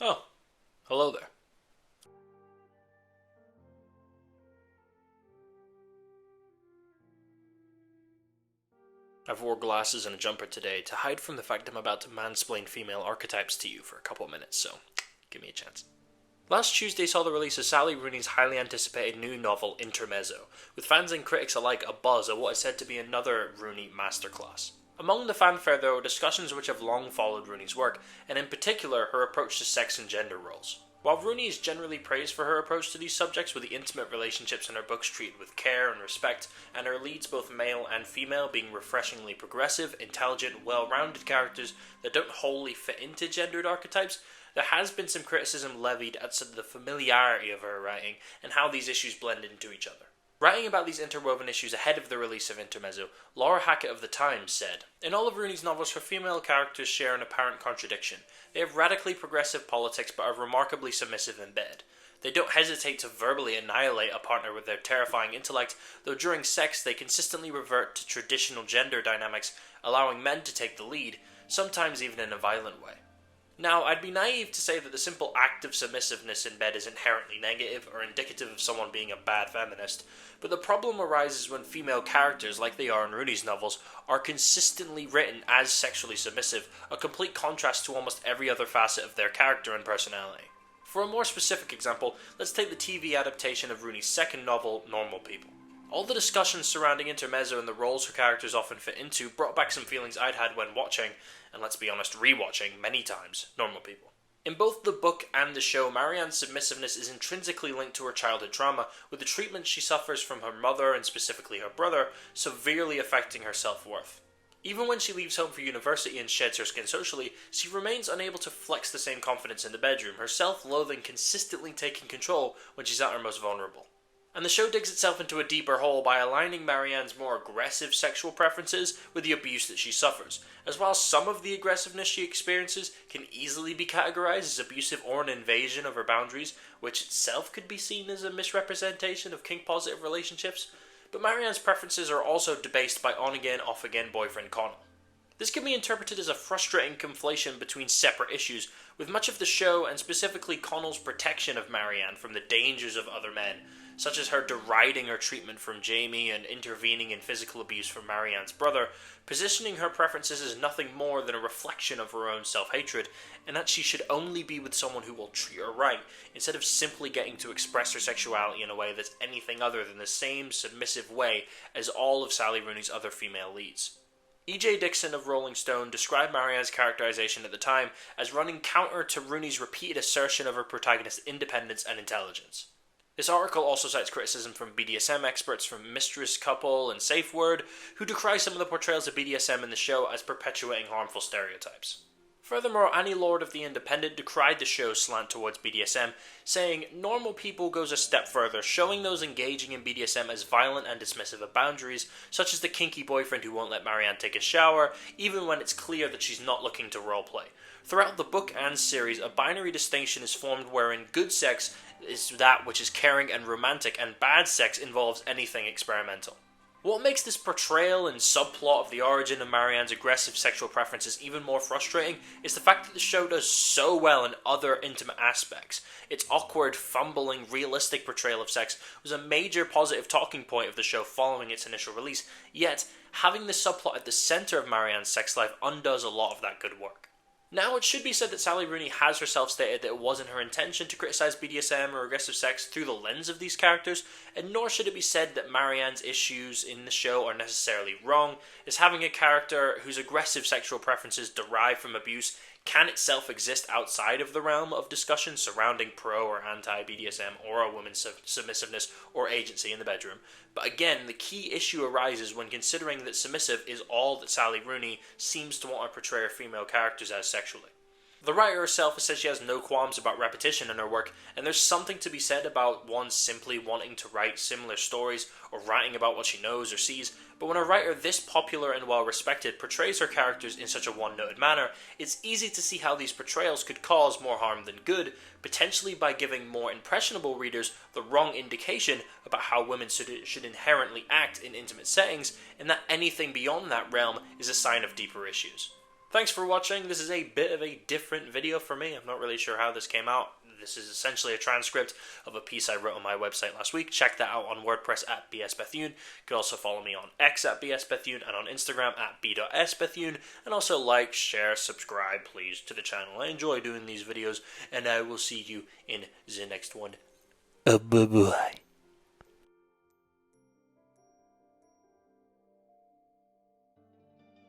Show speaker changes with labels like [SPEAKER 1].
[SPEAKER 1] Oh, hello there. I've wore glasses and a jumper today to hide from the fact I'm about to mansplain female archetypes to you for a couple of minutes, so give me a chance. Last Tuesday saw the release of Sally Rooney's highly anticipated new novel Intermezzo, with fans and critics alike abuzz at what is said to be another Rooney masterclass. Among the fanfare, there were discussions which have long followed Rooney's work, and in particular her approach to sex and gender roles. While Rooney is generally praised for her approach to these subjects, with the intimate relationships in her books treated with care and respect, and her leads, both male and female, being refreshingly progressive, intelligent, well-rounded characters that don't wholly fit into gendered archetypes, there has been some criticism levied at the familiarity of her writing and how these issues blend into each other. Writing about these interwoven issues ahead of the release of Intermezzo, Laura Hackett of The Times said, "In all of Rooney's novels, her female characters share an apparent contradiction. They have radically progressive politics but are remarkably submissive in bed. They don't hesitate to verbally annihilate a partner with their terrifying intellect, though during sex they consistently revert to traditional gender dynamics, allowing men to take the lead, sometimes even in a violent way." Now, I'd be naive to say that the simple act of submissiveness in bed is inherently negative or indicative of someone being a bad feminist, but the problem arises when female characters, like they are in Rooney's novels, are consistently written as sexually submissive, a complete contrast to almost every other facet of their character and personality. For a more specific example, let's take the TV adaptation of Rooney's second novel, Normal People. All the discussions surrounding Intermezzo and the roles her characters often fit into brought back some feelings I'd had when watching, and let's be honest, rewatching many times, Normal People. In both the book and the show, Marianne's submissiveness is intrinsically linked to her childhood trauma, with the treatment she suffers from her mother, and specifically her brother, severely affecting her self-worth. Even when she leaves home for university and sheds her skin socially, she remains unable to flex the same confidence in the bedroom, her self-loathing consistently taking control when she's at her most vulnerable. And the show digs itself into a deeper hole by aligning Marianne's more aggressive sexual preferences with the abuse that she suffers, as while some of the aggressiveness she experiences can easily be categorized as abusive or an invasion of her boundaries, which itself could be seen as a misrepresentation of kink-positive relationships, but Marianne's preferences are also debased by on-again, off-again boyfriend Connell. This can be interpreted as a frustrating conflation between separate issues, with much of the show, and specifically Connell's protection of Marianne from the dangers of other men, such as her deriding her treatment from Jamie and intervening in physical abuse from Marianne's brother, positioning her preferences as nothing more than a reflection of her own self-hatred, and that she should only be with someone who will treat her right, instead of simply getting to express her sexuality in a way that's anything other than the same submissive way as all of Sally Rooney's other female leads. E.J. Dixon of Rolling Stone described Marianne's characterization at the time as running counter to Rooney's repeated assertion of her protagonist's independence and intelligence. This article also cites criticism from BDSM experts from Mistress Couple and Safe Word, who decry some of the portrayals of BDSM in the show as perpetuating harmful stereotypes. Furthermore, Annie Lord of The Independent decried the show's slant towards BDSM, saying, "Normal People goes a step further, showing those engaging in BDSM as violent and dismissive of boundaries, such as the kinky boyfriend who won't let Marianne take a shower, even when it's clear that she's not looking to roleplay. Throughout the book and series, a binary distinction is formed wherein good sex is that which is caring and romantic, and bad sex involves anything experimental." What makes this portrayal and subplot of the origin of Marianne's aggressive sexual preferences even more frustrating is the fact that the show does so well in other intimate aspects. Its awkward, fumbling, realistic portrayal of sex was a major positive talking point of the show following its initial release, yet having the subplot at the center of Marianne's sex life undoes a lot of that good work. Now, it should be said that Sally Rooney has herself stated that it wasn't her intention to criticize BDSM or aggressive sex through the lens of these characters, and nor should it be said that Marianne's issues in the show are necessarily wrong, as having a character whose aggressive sexual preferences derive from abuse can itself exist outside of the realm of discussion surrounding pro or anti-BDSM or a woman's submissiveness or agency in the bedroom. But again, the key issue arises when considering that submissive is all that Sally Rooney seems to want to portray her female characters as sexually. The writer herself has said she has no qualms about repetition in her work, and there's something to be said about one simply wanting to write similar stories or writing about what she knows or sees, but when a writer this popular and well-respected portrays her characters in such a one-noted manner, it's easy to see how these portrayals could cause more harm than good, potentially by giving more impressionable readers the wrong indication about how women should inherently act in intimate settings, and that anything beyond that realm is a sign of deeper issues. Thanks for watching. This is a bit of a different video for me. I'm not really sure how this came out. This is essentially a transcript of a piece I wrote on my website last week. Check that out on WordPress at bsbethune. You can also follow me on X at bsbethune and on Instagram at b.sbethune. And also like, share, subscribe, please, to the channel. I enjoy doing these videos, and I will see you in the next one. Bye-bye.